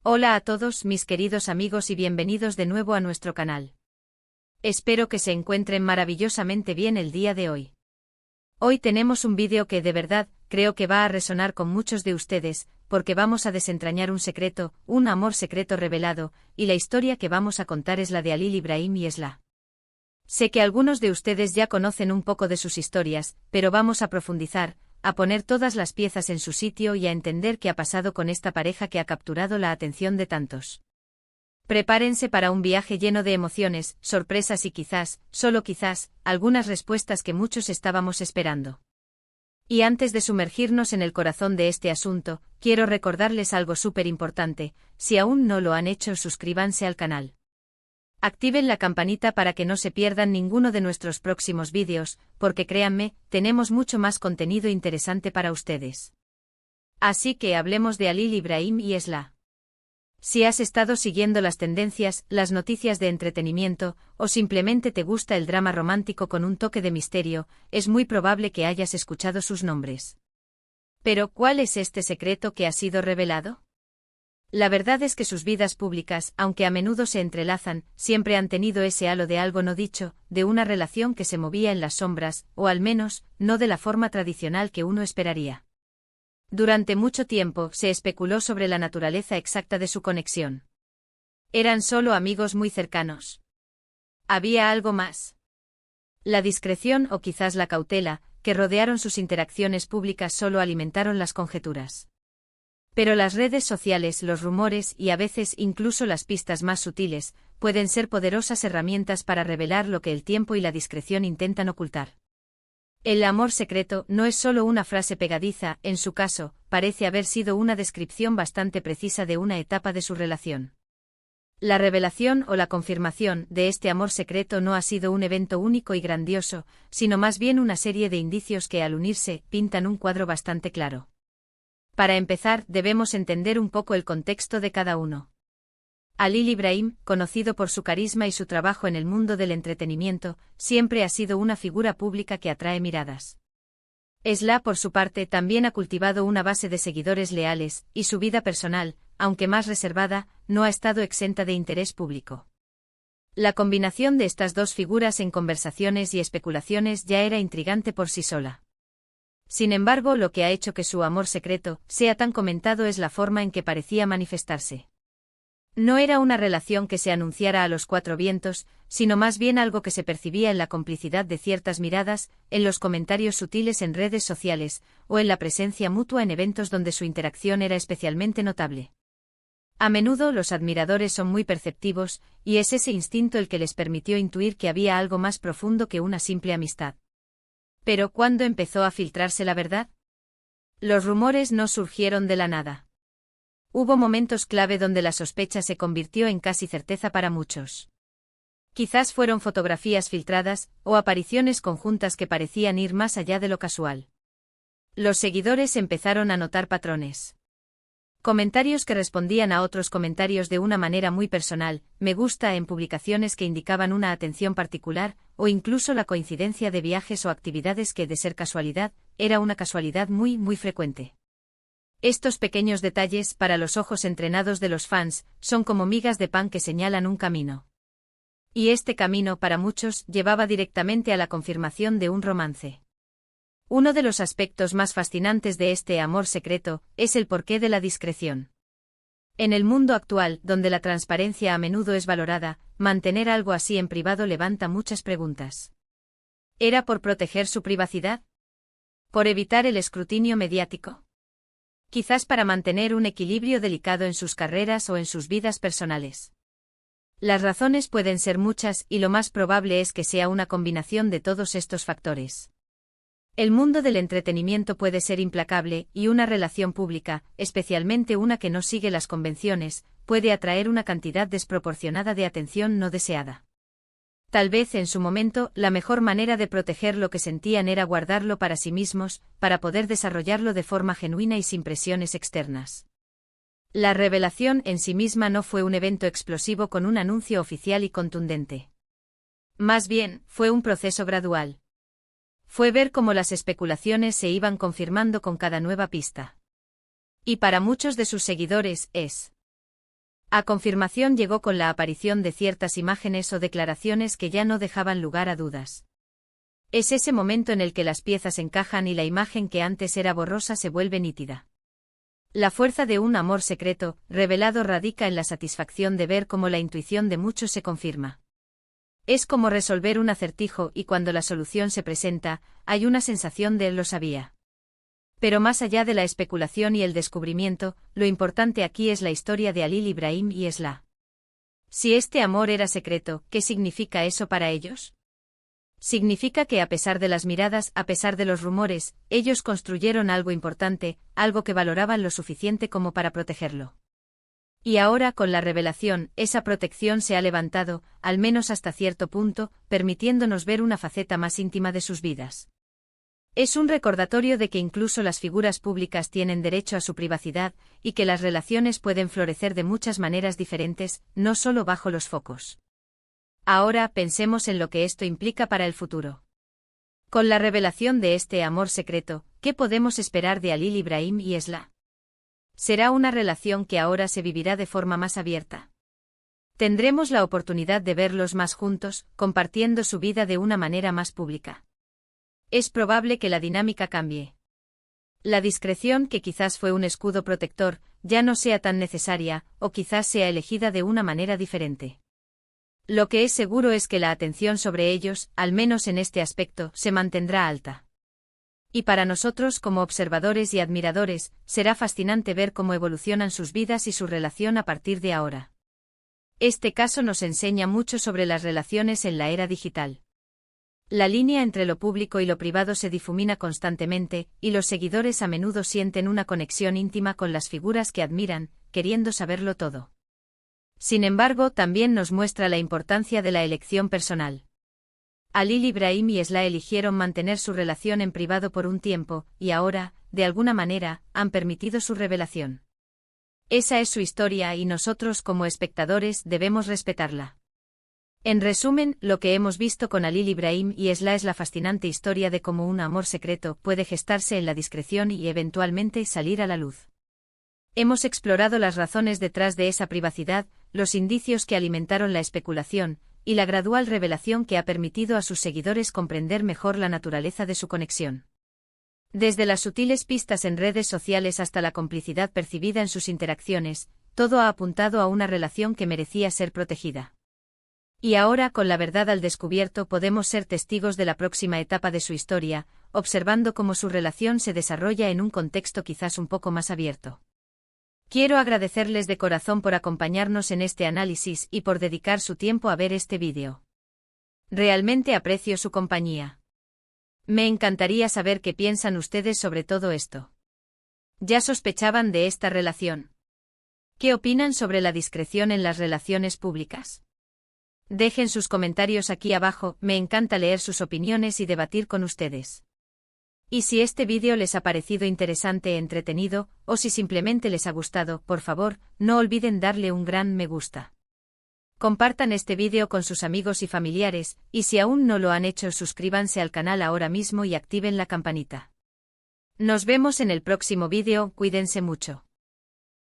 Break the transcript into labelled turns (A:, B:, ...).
A: Hola a todos mis queridos amigos y bienvenidos de nuevo a nuestro canal. Espero que se encuentren maravillosamente bien el día de hoy. Hoy tenemos un vídeo que de verdad creo que va a resonar con muchos de ustedes, porque vamos a desentrañar un secreto, un amor secreto revelado, y la historia que vamos a contar es la de Halil Ibrahim y Esla. Sé que algunos de ustedes ya conocen un poco de sus historias, pero vamos a profundizar, a poner todas las piezas en su sitio y a entender qué ha pasado con esta pareja que ha capturado la atención de tantos. Prepárense para un viaje lleno de emociones, sorpresas y quizás, solo quizás, algunas respuestas que muchos estábamos esperando. Y antes de sumergirnos en el corazón de este asunto, quiero recordarles algo súper importante: si aún no lo han hecho, suscríbanse al canal. Activen la campanita para que no se pierdan ninguno de nuestros próximos vídeos, porque créanme, tenemos mucho más contenido interesante para ustedes. Así que hablemos de Halil Ibrahim y Esla. Si has estado siguiendo las tendencias, las noticias de entretenimiento, o simplemente te gusta el drama romántico con un toque de misterio, es muy probable que hayas escuchado sus nombres. Pero, ¿cuál es este secreto que ha sido revelado? La verdad es que sus vidas públicas, aunque a menudo se entrelazan, siempre han tenido ese halo de algo no dicho, de una relación que se movía en las sombras, o al menos, no de la forma tradicional que uno esperaría. Durante mucho tiempo se especuló sobre la naturaleza exacta de su conexión. ¿Eran solo amigos muy cercanos? ¿Había algo más? La discreción o quizás la cautela, que rodearon sus interacciones públicas solo alimentaron las conjeturas. Pero las redes sociales, los rumores y a veces incluso las pistas más sutiles, pueden ser poderosas herramientas para revelar lo que el tiempo y la discreción intentan ocultar. El amor secreto no es solo una frase pegadiza, en su caso, parece haber sido una descripción bastante precisa de una etapa de su relación. La revelación o la confirmación de este amor secreto no ha sido un evento único y grandioso, sino más bien una serie de indicios que al unirse pintan un cuadro bastante claro. Para empezar, debemos entender un poco el contexto de cada uno. Halil Ibrahim, conocido por su carisma y su trabajo en el mundo del entretenimiento, siempre ha sido una figura pública que atrae miradas. Esla, por su parte, también ha cultivado una base de seguidores leales, y su vida personal, aunque más reservada, no ha estado exenta de interés público. La combinación de estas dos figuras en conversaciones y especulaciones ya era intrigante por sí sola. Sin embargo, lo que ha hecho que su amor secreto sea tan comentado es la forma en que parecía manifestarse. No era una relación que se anunciara a los cuatro vientos, sino más bien algo que se percibía en la complicidad de ciertas miradas, en los comentarios sutiles en redes sociales, o en la presencia mutua en eventos donde su interacción era especialmente notable. A menudo los admiradores son muy perceptivos, y es ese instinto el que les permitió intuir que había algo más profundo que una simple amistad. Pero ¿cuándo empezó a filtrarse la verdad? Los rumores no surgieron de la nada. Hubo momentos clave donde la sospecha se convirtió en casi certeza para muchos. Quizás fueron fotografías filtradas, o apariciones conjuntas que parecían ir más allá de lo casual. Los seguidores empezaron a notar patrones. Comentarios que respondían a otros comentarios de una manera muy personal, me gusta en publicaciones que indicaban una atención particular, o incluso la coincidencia de viajes o actividades que, de ser casualidad, era una casualidad muy, muy frecuente. Estos pequeños detalles, para los ojos entrenados de los fans, son como migas de pan que señalan un camino. Y este camino, para muchos, llevaba directamente a la confirmación de un romance. Uno de los aspectos más fascinantes de este amor secreto es el porqué de la discreción. En el mundo actual, donde la transparencia a menudo es valorada, mantener algo así en privado levanta muchas preguntas. ¿Era por proteger su privacidad? ¿Por evitar el escrutinio mediático? Quizás para mantener un equilibrio delicado en sus carreras o en sus vidas personales. Las razones pueden ser muchas y lo más probable es que sea una combinación de todos estos factores. El mundo del entretenimiento puede ser implacable, y una relación pública, especialmente una que no sigue las convenciones, puede atraer una cantidad desproporcionada de atención no deseada. Tal vez en su momento, la mejor manera de proteger lo que sentían era guardarlo para sí mismos, para poder desarrollarlo de forma genuina y sin presiones externas. La revelación en sí misma no fue un evento explosivo con un anuncio oficial y contundente. Más bien, fue un proceso gradual. Fue ver cómo las especulaciones se iban confirmando con cada nueva pista. Y para muchos de sus seguidores, es A confirmación llegó con la aparición de ciertas imágenes o declaraciones que ya no dejaban lugar a dudas. Es ese momento en el que las piezas encajan y la imagen que antes era borrosa se vuelve nítida. La fuerza de un amor secreto, revelado, radica en la satisfacción de ver cómo la intuición de muchos se confirma. Es como resolver un acertijo y cuando la solución se presenta, hay una sensación de lo sabía. Pero más allá de la especulación y el descubrimiento, lo importante aquí es la historia de Halil Ibrahim y Esla. Si este amor era secreto, ¿qué significa eso para ellos? Significa que a pesar de las miradas, a pesar de los rumores, ellos construyeron algo importante, algo que valoraban lo suficiente como para protegerlo. Y ahora, con la revelación, esa protección se ha levantado, al menos hasta cierto punto, permitiéndonos ver una faceta más íntima de sus vidas. Es un recordatorio de que incluso las figuras públicas tienen derecho a su privacidad, y que las relaciones pueden florecer de muchas maneras diferentes, no solo bajo los focos. Ahora pensemos en lo que esto implica para el futuro. Con la revelación de este amor secreto, ¿qué podemos esperar de Halil Ibrahim y Esla? ¿Será una relación que ahora se vivirá de forma más abierta? ¿Tendremos la oportunidad de verlos más juntos, compartiendo su vida de una manera más pública? Es probable que la dinámica cambie. La discreción, que quizás fue un escudo protector, ya no sea tan necesaria, o quizás sea elegida de una manera diferente. Lo que es seguro es que la atención sobre ellos, al menos en este aspecto, se mantendrá alta. Y para nosotros como observadores y admiradores, será fascinante ver cómo evolucionan sus vidas y su relación a partir de ahora. Este caso nos enseña mucho sobre las relaciones en la era digital. La línea entre lo público y lo privado se difumina constantemente, y los seguidores a menudo sienten una conexión íntima con las figuras que admiran, queriendo saberlo todo. Sin embargo, también nos muestra la importancia de la elección personal. Halil Ibrahim y Esla eligieron mantener su relación en privado por un tiempo, y ahora, de alguna manera, han permitido su revelación. Esa es su historia y nosotros como espectadores debemos respetarla. En resumen, lo que hemos visto con Halil Ibrahim y Esla es la fascinante historia de cómo un amor secreto puede gestarse en la discreción y eventualmente salir a la luz. Hemos explorado las razones detrás de esa privacidad, los indicios que alimentaron la especulación, y la gradual revelación que ha permitido a sus seguidores comprender mejor la naturaleza de su conexión. Desde las sutiles pistas en redes sociales hasta la complicidad percibida en sus interacciones, todo ha apuntado a una relación que merecía ser protegida. Y ahora, con la verdad al descubierto, podemos ser testigos de la próxima etapa de su historia, observando cómo su relación se desarrolla en un contexto quizás un poco más abierto. Quiero agradecerles de corazón por acompañarnos en este análisis y por dedicar su tiempo a ver este vídeo. Realmente aprecio su compañía. Me encantaría saber qué piensan ustedes sobre todo esto. ¿Ya sospechaban de esta relación? ¿Qué opinan sobre la discreción en las relaciones públicas? Dejen sus comentarios aquí abajo, me encanta leer sus opiniones y debatir con ustedes. Y si este vídeo les ha parecido interesante e entretenido, o si simplemente les ha gustado, por favor, no olviden darle un gran me gusta. Compartan este vídeo con sus amigos y familiares, y si aún no lo han hecho, suscríbanse al canal ahora mismo y activen la campanita. Nos vemos en el próximo vídeo, cuídense mucho.